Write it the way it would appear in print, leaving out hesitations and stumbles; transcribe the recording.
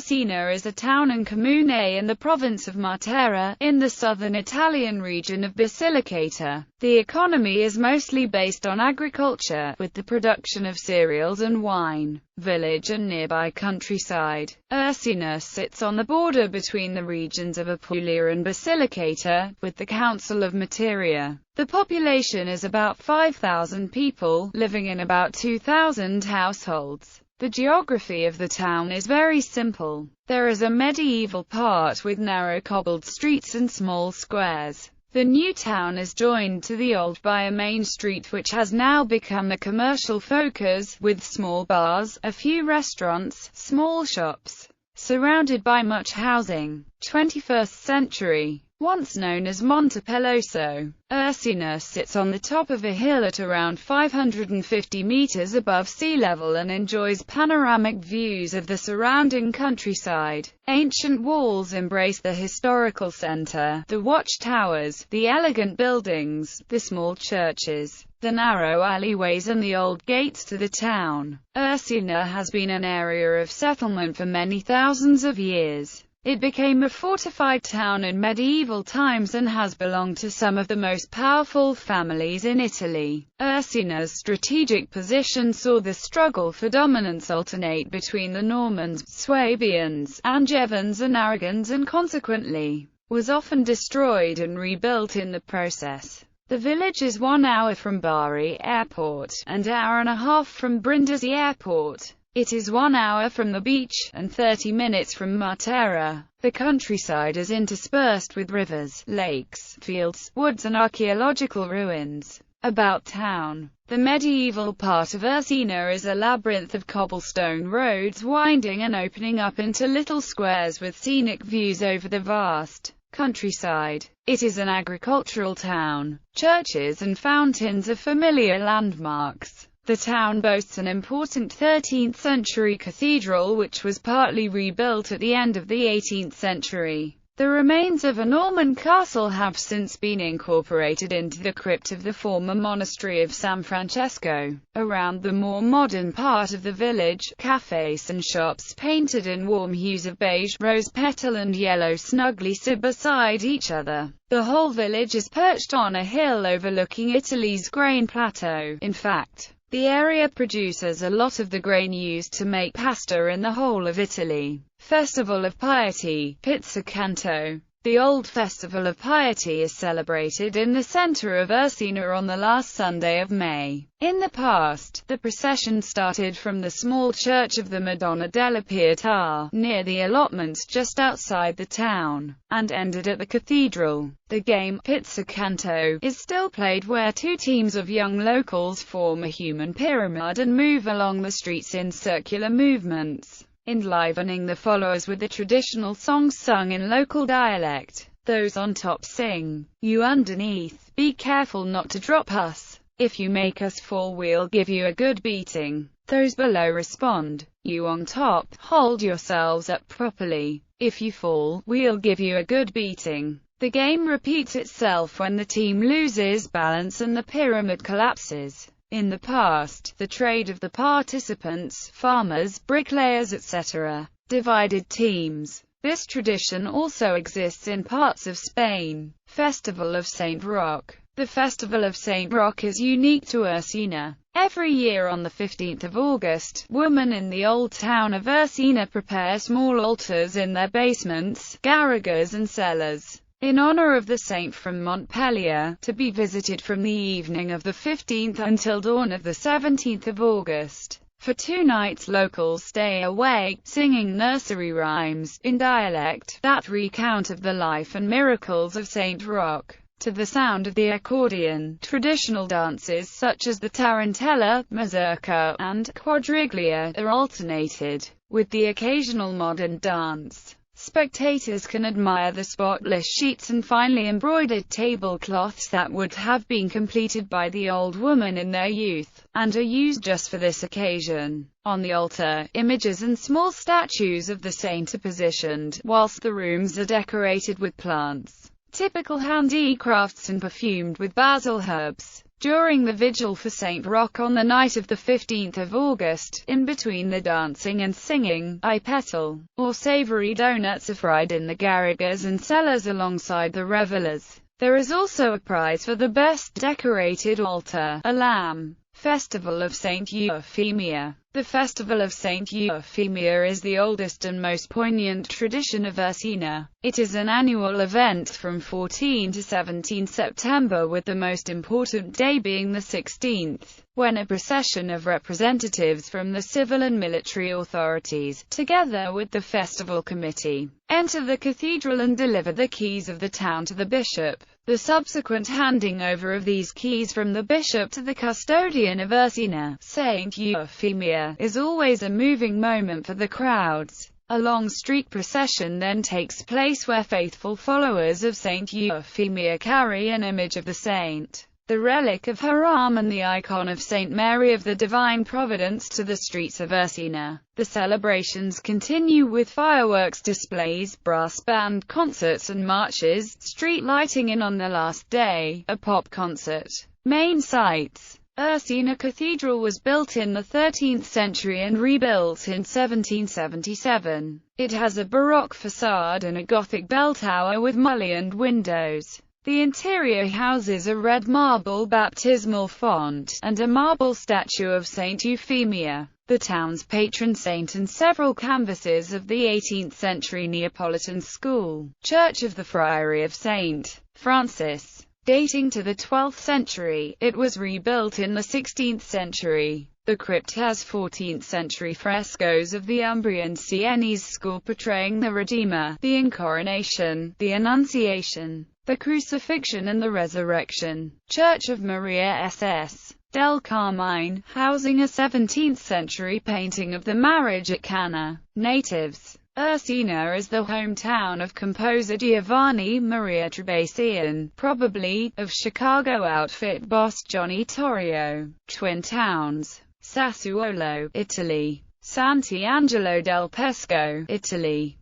Irsina is a town and comune in the province of Matera, in the southern Italian region of Basilicata. The economy is mostly based on agriculture, with the production of cereals and wine. Village and nearby countryside. Irsina sits on the border between the regions of Apulia and Basilicata, with the Council of Materia. The population is about 5,000 people, living in about 2,000 households. The geography of the town is very simple. There is a medieval part with narrow cobbled streets and small squares. The new town is joined to the old by a main street which has now become a commercial focus, with small bars, a few restaurants, small shops, surrounded by much housing. 21st century. Once known as Monte Peloso, Irsina sits on the top of a hill at around 550 meters above sea level and enjoys panoramic views of the surrounding countryside. Ancient walls embrace the historical center, the watchtowers, the elegant buildings, the small churches, the narrow alleyways and the old gates to the town. Irsina has been an area of settlement for many thousands of years. It became a fortified town in medieval times and has belonged to some of the most powerful families in Italy. Irsina's strategic position saw the struggle for dominance alternate between the Normans, Swabians, Angevins and Aragons, and consequently was often destroyed and rebuilt in the process. The village is 1 hour from Bari Airport, and hour and a half from Brindisi Airport. It is 1 hour from the beach, and 30 minutes from Matera. The countryside is interspersed with rivers, lakes, fields, woods and archaeological ruins. About town. The medieval part of Irsina is a labyrinth of cobblestone roads winding and opening up into little squares with scenic views over the vast countryside. It is an agricultural town. Churches and fountains are familiar landmarks. The town boasts an important 13th-century cathedral which was partly rebuilt at the end of the 18th century. The remains of a Norman castle have since been incorporated into the crypt of the former monastery of San Francesco. Around the more modern part of the village, cafes and shops painted in warm hues of beige, rose petal and yellow snugly sit beside each other. The whole village is perched on a hill overlooking Italy's grain plateau. In fact, the area produces a lot of the grain used to make pasta in the whole of Italy. Festival of Piety, Pizzicanto. The Old Festival of Piety is celebrated in the center of Irsina on the last Sunday of May. In the past, the procession started from the small church of the Madonna della Pietà, near the allotments just outside the town, and ended at the cathedral. The game, Pizzicanto, is still played where two teams of young locals form a human pyramid and move along the streets in circular movements, enlivening the followers with the traditional songs sung in local dialect. Those on top sing, "You underneath, be careful not to drop us. If you make us fall we'll give you a good beating." Those below respond, "You on top, hold yourselves up properly. If you fall, we'll give you a good beating." The game repeats itself when the team loses balance and the pyramid collapses. In the past, the trade of the participants, farmers, bricklayers etc., divided teams. This tradition also exists in parts of Spain. Festival of Saint Roch. The Festival of Saint Roch is unique to Irsina. Every year on the 15th of August, women in the old town of Irsina prepare small altars in their basements, garages and cellars, in honor of the saint from Montpellier, to be visited from the evening of the 15th until dawn of the 17th of August. For 2 nights locals stay awake, singing nursery rhymes, in dialect, that recount of the life and miracles of Saint Roch. To the sound of the accordion, traditional dances such as the tarantella, mazurka, and quadriglia are alternated, with the occasional modern dance. Spectators can admire the spotless sheets and finely embroidered tablecloths that would have been completed by the old woman in their youth, and are used just for this occasion. On the altar, images and small statues of the saint are positioned, whilst the rooms are decorated with plants, typical handicrafts and perfumed with basil herbs. During the vigil for St. Roch on the night of the 15th of August, in between the dancing and singing, ipetal, or savory donuts are fried in the garrigas and cellars alongside the revelers. There is also a prize for the best decorated altar, a lamb. Festival of Saint Euphemia. The Festival of Saint Euphemia is the oldest and most poignant tradition of Irsina. It is an annual event from 14 to 17 September, with the most important day being the 16th, when a procession of representatives from the civil and military authorities, together with the festival committee, enter the cathedral and deliver the keys of the town to the bishop. The subsequent handing over of these keys from the bishop to the custodian of Irsina, Saint Euphemia, is always a moving moment for the crowds. A long street procession then takes place where faithful followers of Saint Euphemia carry an image of the saint, the relic of her arm, and the icon of Saint Mary of the Divine Providence to the streets of Irsina. The celebrations continue with fireworks displays, brass band concerts and marches, street lighting, and on the last day, a pop concert. Main sites. Irsina Cathedral was built in the 13th century and rebuilt in 1777. It has a Baroque facade and a Gothic bell tower with mullioned windows. The interior houses a red marble baptismal font, and a marble statue of Saint Euphemia, the town's patron saint, and several canvases of the 18th century Neapolitan school. Church of the Friary of St. Francis. Dating to the 12th century, it was rebuilt in the 16th century. The crypt has 14th century frescoes of the Umbrian Sienese school portraying the Redeemer, the Incoronation, the Annunciation, the Crucifixion and the Resurrection. Church of Maria SS. del Carmine, housing a 17th century painting of the Marriage at Cana. Natives. Irsina is the hometown of composer Giovanni Maria Trebasian, probably, of Chicago outfit boss Johnny Torrio. Twin towns. Sassuolo, Italy. Sant'Angelo del Pesco, Italy.